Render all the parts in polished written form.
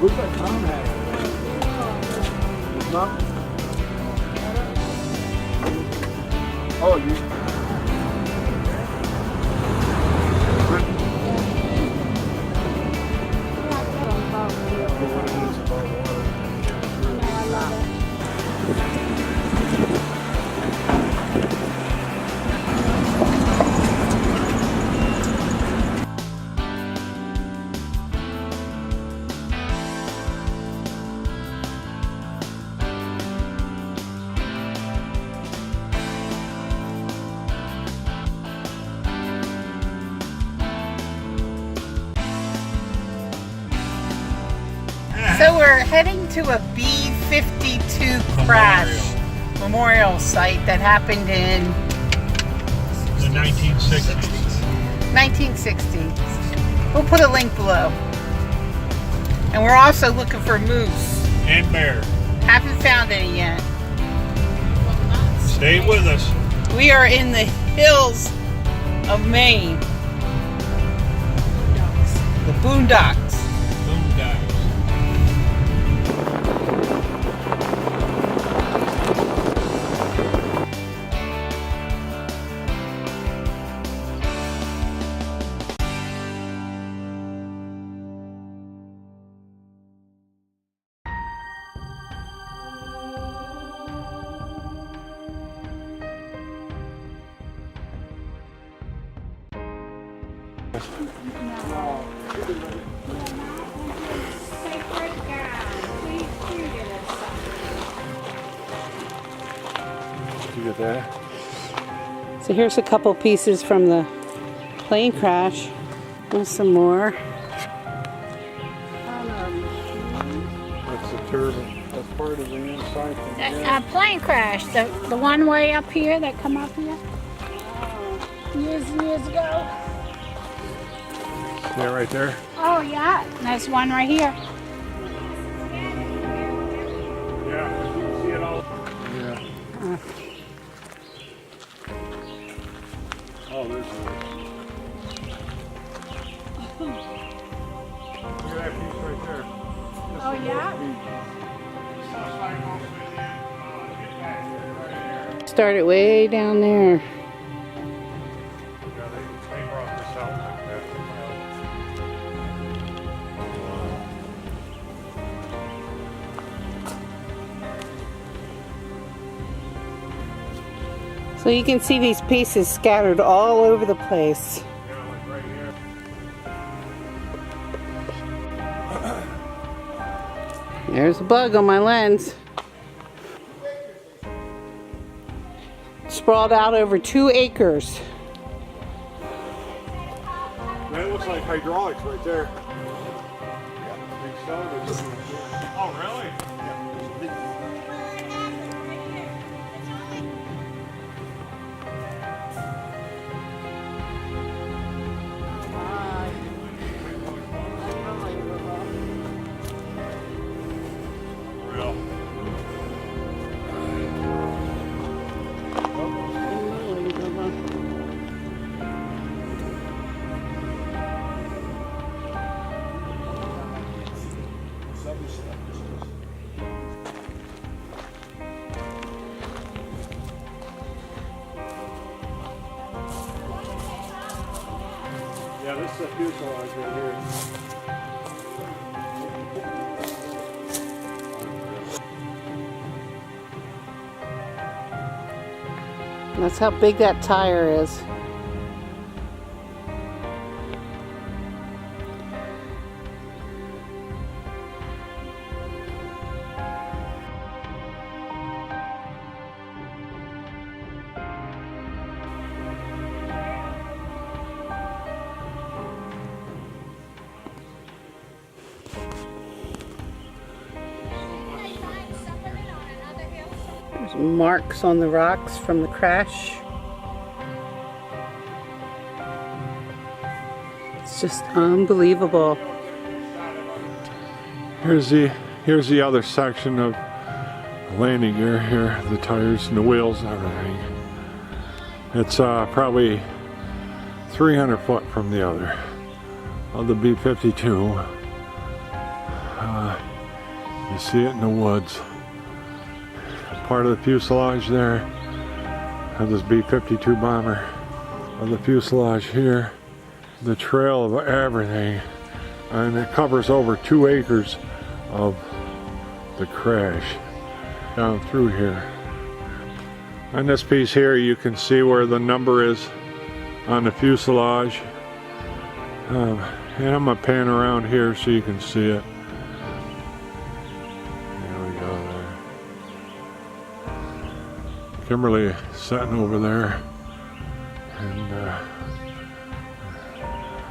Looks like Tom had it. No? Oh, you. So we're heading to a B52 Crash Memorial site that happened in the 1960s. 1960s. We'll put a link below. And we're also looking for moose. And bear. Haven't found any yet. Stay with us. We are in the hills of Maine. The boondocks. You get that? So here's a couple pieces from the plane crash. And some more. That's the turbine. That's part of the inside thing. Plane crash, the one way up here that come up here years and years ago. Yeah, right there. Oh yeah, there's one right here. Yeah, you can see it all. Yeah. Oh, there's one. Look at that piece right there. Oh yeah. Started way down there. Yeah, they brought this out like that. So you can see these pieces scattered all over the place. Yeah, like right here. There's a bug on my lens. Sprawled out over 2 acres. That looks like hydraulics right there. Big cylinders. Oh, really? Real. Yeah, this is a fuselage right here. That's how big that tire is. There's marks on the rocks from the crash. It's just unbelievable. Here's the other section of landing gear here, the tires and the wheels and everything. It's probably 300 foot from the other of the B52. see it in the woods. Part of the fuselage there of this B52 bomber. Of the fuselage here. The trail of everything. And it covers over 2 acres of the crash down through here. On this piece here you can see where the number is on the fuselage. And I'm going to pan around here so you can see it. There we go there. Kimberly sitting over there. And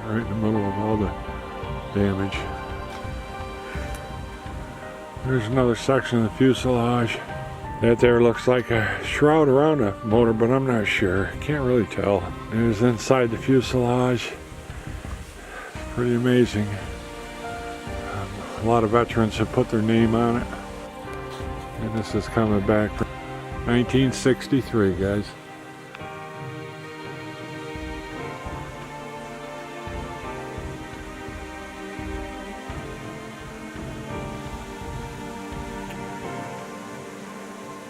right in the middle of all the damage. There's another section of the fuselage. That there looks like a shroud around a motor, but I'm not sure. Can't really tell. There's inside the fuselage. Pretty amazing. A lot of veterans have put their name on it. And this is coming back from 1963, guys.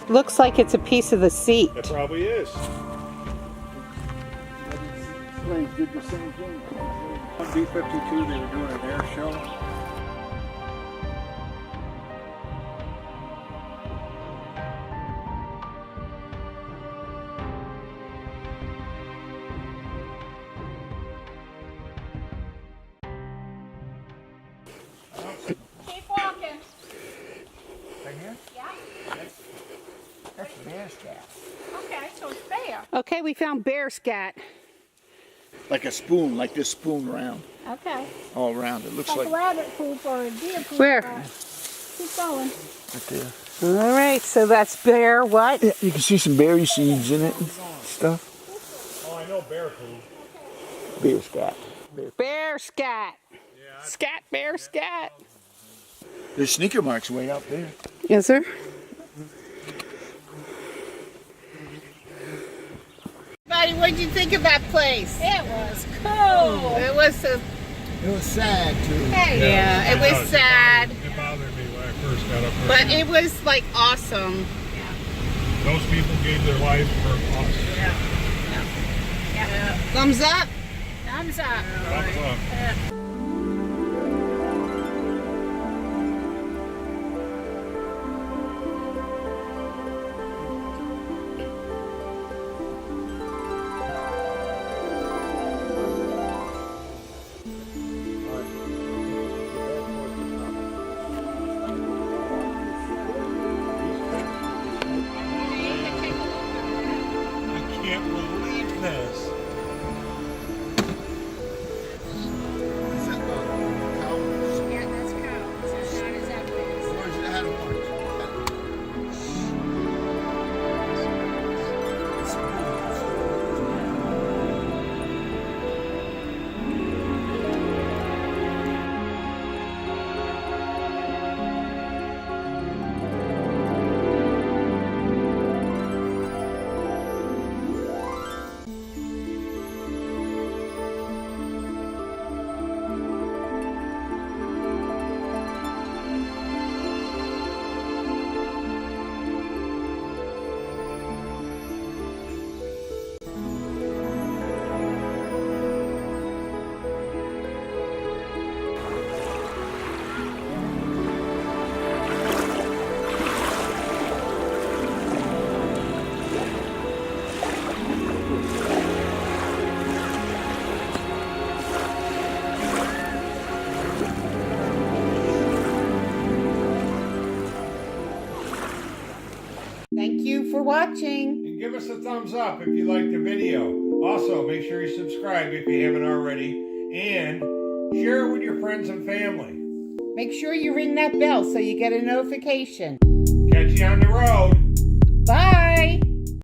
Looks like it's a piece of the seat. It probably is. Planes did the same thing. On B52 they were doing an air show. Keep walking. Right here? Yeah. That's bear scat. Okay, so it's bear. Okay, we found bear scat. Like a spoon, like this spoon round, Okay. all around. It looks Like like rabbit poop or a deer poop. Where? Keep going. right there. All right, so that's bear what? Yeah, you can see some berry seeds in it and stuff. Oh, I know bear food. Bear scat. Bear scat. Scat, bear scat. There's sneaker marks way out there. Is there? Buddy, what'd you think of that place? It was cool. It was so. It was sad too. Hey. Yeah, it was sad, It bothered me when I first got up there. but it was like awesome. Those people gave their life for us. Thumbs up. Thumbs up. Thumbs up. I can't believe this. Yeah, that's cows. It's not as evidence. Thank you for watching. And give us a thumbs up if you liked the video. Also, make sure you subscribe if you haven't already. And share it with your friends and family. Make sure you ring that bell so you get a notification. Catch you on the road. Bye.